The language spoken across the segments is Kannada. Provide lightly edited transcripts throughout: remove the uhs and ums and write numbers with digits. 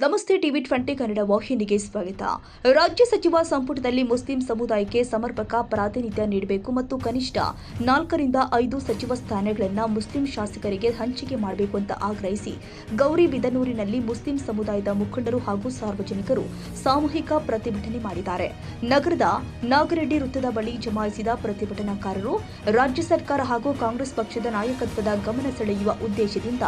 ನಮಸ್ತೆ ಟಿವಿ 20 ಕನ್ನಡ ವಾಹಿನಿಗೆ ಸ್ವಾಗತ. ರಾಜ್ಯ ಸಚಿವ ಸಂಪುಟದಲ್ಲಿ ಮುಸ್ಲಿಂ ಸಮುದಾಯಕ್ಕೆ ಸಮರ್ಪಕ ಪ್ರಾತಿನಿಧ್ಯ ನೀಡಬೇಕು ಮತ್ತು ಕನಿಷ್ಠ 4 ರಿಂದ 5 ಸಚಿವ ಸ್ಥಾನಗಳನ್ನು ಮುಸ್ಲಿಂ ಶಾಸಕರಿಗೆ ಹಂಚಿಕೆ ಮಾಡಬೇಕು ಅಂತ ಆಗ್ರಹಿಸಿ ಗೌರಿಬಿದನೂರಿನಲ್ಲಿ ಮುಸ್ಲಿಂ ಸಮುದಾಯದ ಮುಖಂಡರು ಹಾಗೂ ಸಾರ್ವಜನಿಕರು ಸಾಮೂಹಿಕ ಪ್ರತಿಭಟನೆ ಮಾಡಿದ್ದಾರೆ. ನಗರದ ನಾಗರೆಡ್ಡಿ ವೃತ್ತದ ಬಳಿ ಜಮಾಯಿಸಿದ ಪ್ರತಿಭಟನಾಕಾರರು ರಾಜ್ಯ ಸರ್ಕಾರ ಹಾಗೂ ಕಾಂಗ್ರೆಸ್ ಪಕ್ಷದ ನಾಯಕತ್ವದ ಗಮನ ಸೆಳೆಯುವ ಉದ್ದೇಶದಿಂದ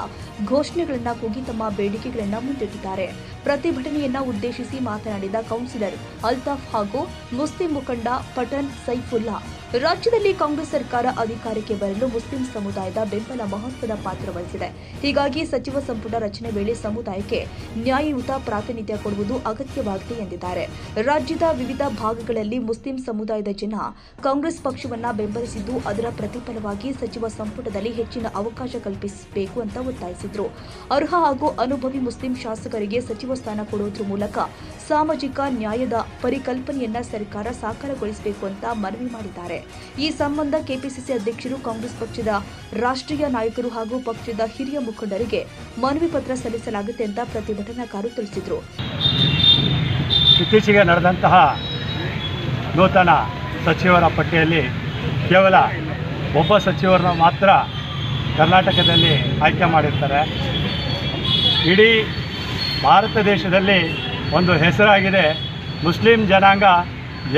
ಘೋಷಣೆಗಳನ್ನು ಕೂಗಿ ತಮ್ಮ ಬೇಡಿಕೆಗಳನ್ನು ಮುಂದಿಟ್ಟಿದ್ದಾರೆ. ಪ್ರತಿಭಟನೆಯನ್ನ ಉದ್ದೇಶಿಸಿ ಮಾತನಾಡಿದ ಕೌನ್ಸಿಲರ್ ಅಲ್ತಾಫ್ ಹಾಗೂ ಮುಸ್ಲಿಂ ಮುಖಂಡ ಪಠಾಣ್ ಸೈಫುಲ್ಲಾ, ರಾಜ್ಯದಲ್ಲಿ ಕಾಂಗ್ರೆಸ್ ಸರ್ಕಾರ ಅಧಿಕಾರಕ್ಕೆ ಬರಲು ಮುಸ್ಲಿಂ ಸಮುದಾಯದ ಬೆಂಬಲ ಮಹತ್ವದ ಪಾತ್ರ ವಹಿಸಿದೆ. ಹೀಗಾಗಿ ಸಚಿವ ಸಂಪುಟ ರಚನೆ ವೇಳೆ ಸಮುದಾಯಕ್ಕೆ ನ್ಯಾಯಯುತ ಪ್ರಾತಿನಿಧ್ಯ ಕೊಡುವುದು ಅಗತ್ಯವಾಗಿದೆ ಎಂದಿದ್ದಾರೆ. ರಾಜ್ಯದ ವಿವಿಧ ಭಾಗಗಳಲ್ಲಿ ಮುಸ್ಲಿಂ ಸಮುದಾಯದ ಜನ ಕಾಂಗ್ರೆಸ್ ಪಕ್ಷವನ್ನ ಬೆಂಬಲಿಸಿದ್ದು, ಅದರ ಪ್ರತಿಫಲವಾಗಿ ಸಚಿವ ಸಂಪುಟದಲ್ಲಿ ಹೆಚ್ಚಿನ ಅವಕಾಶ ಕಲ್ಪಿಸಬೇಕು ಅಂತ ಒತ್ತಾಯಿಸಿದರು. ಅರ್ಹ ಹಾಗೂ ಅನುಭವಿ ಮುಸ್ಲಿಂ ಶಾಸಕರಿಗೆ ಸಚಿವ ಸ್ಥಾನ ಕೊಡುವುದರ ಮೂಲಕ ಸಾಮಾಜಿಕ ನ್ಯಾಯದ ಪರಿಕಲ್ಪನೆಯನ್ನ ಸರ್ಕಾರ ಸಾಕಾರಗೊಳಿಸಬೇಕು ಅಂತ ಮನವಿ ಮಾಡಿದ್ದಾರೆ. ಈ ಸಂಬಂಧ ಕೆಪಿಸಿಸಿ ಅಧ್ಯಕ್ಷರು, ಕಾಂಗ್ರೆಸ್ ಪಕ್ಷದ ರಾಷ್ಟ್ರೀಯ ನಾಯಕರು ಹಾಗೂ ಪಕ್ಷದ ಹಿರಿಯ ಮುಖಂಡರಿಗೆ ಮನವಿ ಪತ್ರ ಸಲ್ಲಿಸಲಾಗುತ್ತೆ ಅಂತ ಪ್ರತಿಭಟನಾಕಾರರು ತಿಳಿಸಿದರು. ಇತ್ತೀಚೆಗೆ ನಡೆದಂತಹ ನೂತನ ಸಚಿವರ ಪಟ್ಟಿಯಲ್ಲಿ ಕೇವಲ ಒಬ್ಬ ಸಚಿವರನ್ನು ಮಾತ್ರ ಕರ್ನಾಟಕದಲ್ಲಿ ಆಯ್ಕೆ ಮಾಡಿರ್ತಾರೆ. ಇಡೀ ಭಾರತ ದೇಶದಲ್ಲಿ ಒಂದು ಹೆಸರಾಗಿದೆ, ಮುಸ್ಲಿಂ ಜನಾಂಗ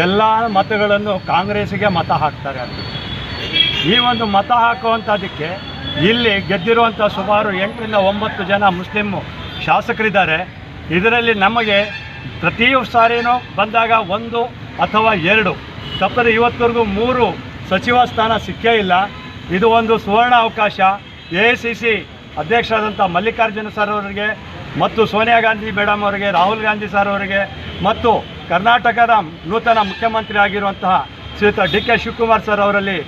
ಎಲ್ಲ ಮತಗಳನ್ನು ಕಾಂಗ್ರೆಸ್ಸಿಗೆ ಮತ ಹಾಕ್ತಾರೆ ಅಂತ. ಈ ಒಂದು ಮತ ಹಾಕುವಂಥದ್ದಕ್ಕೆ ಇಲ್ಲಿ ಗೆದ್ದಿರುವಂಥ ಸುಮಾರು 8 ರಿಂದ 9 ಜನ ಮುಸ್ಲಿಂ ಶಾಸಕರಿದ್ದಾರೆ. ಇದರಲ್ಲಿ ನಮಗೆ ಪ್ರತಿ ಸಾರಿನೂ ಬಂದಾಗ 1 ಅಥವಾ 2 ತಪ್ಪದೆ ಇವತ್ತವರೆಗೂ 3 ಸಚಿವ ಸ್ಥಾನ ಸಿಕ್ಕೇ ಇಲ್ಲ. ಇದು ಒಂದು ಸುವರ್ಣ ಅವಕಾಶ. AICC ಅಧ್ಯಕ್ಷರಾದಂಥ ಮಲ್ಲಿಕಾರ್ಜುನ ಸರ್ ಅವರಿಗೆ ಮತ್ತು ಸೋನಿಯಾ ಗಾಂಧಿ ಮೇಡಮ್ ಅವರಿಗೆ, ರಾಹುಲ್ ಗಾಂಧಿ ಸರ್ ಅವರಿಗೆ ಮತ್ತು ಕರ್ನಾಟಕದ ನೂತನ ಮುಖ್ಯಮಂತ್ರಿ ಆಗಿರುವಂತಹ ಶ್ರೀಯುತ DK ಶಿವಕುಮಾರ್ ಸರ್ ಅವರಲ್ಲಿ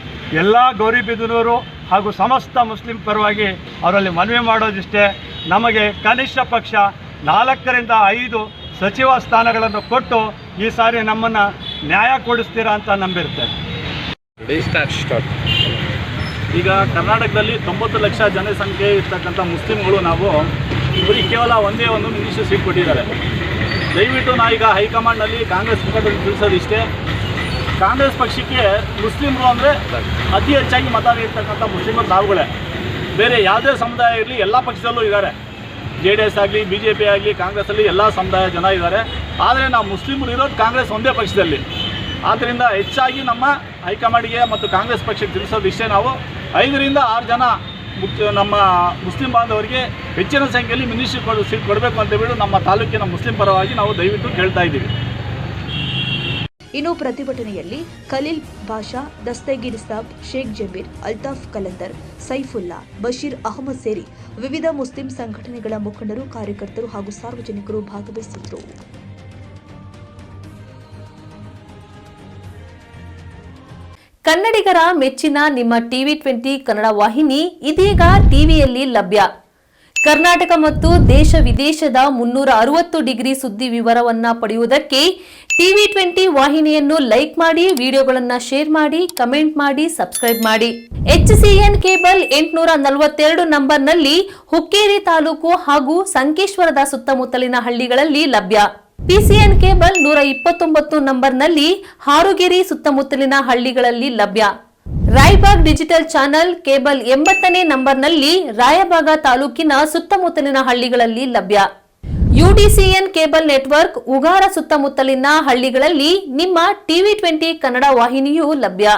ಎಲ್ಲ ಗೌರಿಬಿದನೂರು ಹಾಗೂ ಸಮಸ್ತ ಮುಸ್ಲಿಂ ಪರವಾಗಿ ಅವರಲ್ಲಿ ಮನವಿ ಮಾಡೋದಿಷ್ಟೇ, ನಮಗೆ ಕನಿಷ್ಠ ಪಕ್ಷ 4 ರಿಂದ 5 ಸಚಿವ ಸ್ಥಾನಗಳನ್ನು ಕೊಟ್ಟು ಈ ಸಾರಿ ನಮ್ಮನ್ನು ನ್ಯಾಯ ಕೊಡಿಸ್ತೀರಾ ಅಂತ ನಂಬಿರ್ತೇವೆ. ಈಗ ಕರ್ನಾಟಕದಲ್ಲಿ 90 ಲಕ್ಷ ಜನಸಂಖ್ಯೆ ಇರ್ತಕ್ಕಂಥ ಮುಸ್ಲಿಮ್ಗಳು ನಾವು ಇವರಿಗೆ ಕೇವಲ ಒಂದೇ ಒಂದು ಮಿನಿಸ್ಟರ್ ಸೀಟ್ ಕೊಟ್ಟಿದ್ದಾರೆ. ದಯವಿಟ್ಟು ಈಗ ಹೈಕಮಾಂಡ್ನಲ್ಲಿ ಕಾಂಗ್ರೆಸ್ ಮುಖಂಡರು ತಿಳಿಸೋದಿಷ್ಟೇ, ಕಾಂಗ್ರೆಸ್ ಪಕ್ಷಕ್ಕೆ ಮುಸ್ಲಿಮರು ಅಂದರೆ ಅತಿ ಹೆಚ್ಚಾಗಿ ಮತ ನೀಡ್ತಕ್ಕಂಥ ಮುಸ್ಲಿಮರು ನಾವುಗಳೇ. ಬೇರೆ ಯಾವುದೇ ಸಮುದಾಯ ಇರಲಿ ಎಲ್ಲ ಪಕ್ಷದಲ್ಲೂ ಇದ್ದಾರೆ. JDS ಆಗಲಿ, BJP ಆಗಲಿ, ಕಾಂಗ್ರೆಸ್ಸಲ್ಲಿ ಎಲ್ಲ ಸಮುದಾಯ ಜನ ಇದ್ದಾರೆ. ಆದರೆ ನಾವು ಮುಸ್ಲಿಮರು ಇರೋದು ಕಾಂಗ್ರೆಸ್ ಒಂದೇ ಪಕ್ಷದಲ್ಲಿ. ಆದ್ದರಿಂದ ಹೆಚ್ಚಾಗಿ ನಮ್ಮ ಹೈಕಮಾಂಡ್ಗೆ ಮತ್ತು ಕಾಂಗ್ರೆಸ್ ಪಕ್ಷಕ್ಕೆ ತಿಳಿಸೋದಿಷ್ಟೇ, ನಾವು 5 ರಿಂದ 6 ಜನ ನಮ್ಮ ಮುಸ್ಲಿಂ ಬಾಂಧವರಿಗೆ ಹೆಚ್ಚಿನ ಸಂಖ್ಯೆಯಲ್ಲಿ ಮಿನಿಸ್ಟ್ರಿ ಸೀಟ್ ಕೊಡಬೇಕು ಅಂತ ಹೇಳಿ ನಮ್ಮ ತಾಲೂಕಿನ ಮುಸ್ಲಿಂ ಪರವಾಗಿ ನಾವು ದಯವಿಟ್ಟು ಕೇಳ್ತಾ ಇದ್ದೀವಿ. ಇನ್ನು ಪ್ರತಿಭಟನೆಯಲ್ಲಿ ಖಲೀಲ್ ಬಾಷಾ, ದಸ್ತಗೀರ್ ಸಾಬ್, ಶೇಖ್ ಜಮೀರ್, ಅಲ್ತಾಫ್ ಕಲಂದರ್, ಸೈಫುಲ್ಲಾ, ಬಶೀರ್ ಅಹಮದ್ ಸೇರಿ ವಿವಿಧ ಮುಸ್ಲಿಂ ಸಂಘಟನೆಗಳ ಮುಖಂಡರು, ಕಾರ್ಯಕರ್ತರು ಹಾಗೂ ಸಾರ್ವಜನಿಕರು ಭಾಗವಹಿಸಿದ್ರು. ಕನ್ನಡಿಗರ ಮೆಚ್ಚಿನ ನಿಮ್ಮ ಟಿವಿ 20 ಕನ್ನಡ ವಾಹಿನಿ ಇದೀಗ ಟಿವಿಯಲ್ಲಿ ಲಭ್ಯ. ಕರ್ನಾಟಕ ಮತ್ತು ದೇಶ ವಿದೇಶದ 360 ಡಿಗ್ರಿ ಸುದ್ದಿ ವಿವರವನ್ನ ಪಡೆಯುವುದಕ್ಕೆ ಟಿವಿ 20 ವಾಹಿನಿಯನ್ನು ಲೈಕ್ ಮಾಡಿ, ವಿಡಿಯೋಗಳನ್ನು ಶೇರ್ ಮಾಡಿ, ಕಮೆಂಟ್ ಮಾಡಿ, ಸಬ್ಸ್ಕ್ರೈಬ್ ಮಾಡಿ. HCN ಕೇಬಲ್ 842 ನಂಬರ್ನಲ್ಲಿ ಹುಕ್ಕೇರಿ ತಾಲೂಕು ಹಾಗೂ ಸಂಕೇಶ್ವರದ ಸುತ್ತಮುತ್ತಲಿನ ಹಳ್ಳಿಗಳಲ್ಲಿ ಲಭ್ಯ. PCN ಕೇಬಲ್ 129 ನಂಬರ್ನಲ್ಲಿ ಹಾರುಗೆರೆ ಸುತ್ತಮುತ್ತಲಿನ ಹಳ್ಳಿಗಳಲ್ಲಿ ಲಭ್ಯ. ರಾಯಬಾಗ್ ಡಿಜಿಟಲ್ ಚಾನೆಲ್ ಕೇಬಲ್ 80ನೇ ನಂಬರ್ನಲ್ಲಿ ರಾಯಬಾಗ ತಾಲೂಕಿನ ಸುತ್ತಮುತ್ತಲಿನ ಹಳ್ಳಿಗಳಲ್ಲಿ ಲಭ್ಯ. UDCN ಕೇಬಲ್ ನೆಟ್ವರ್ಕ್ ಉಗಾರ ಸುತ್ತಮುತ್ತಲಿನ ಹಳ್ಳಿಗಳಲ್ಲಿ ನಿಮ್ಮ ಟಿವಿ 20 ಕನ್ನಡ ವಾಹಿನಿಯೂ ಲಭ್ಯ.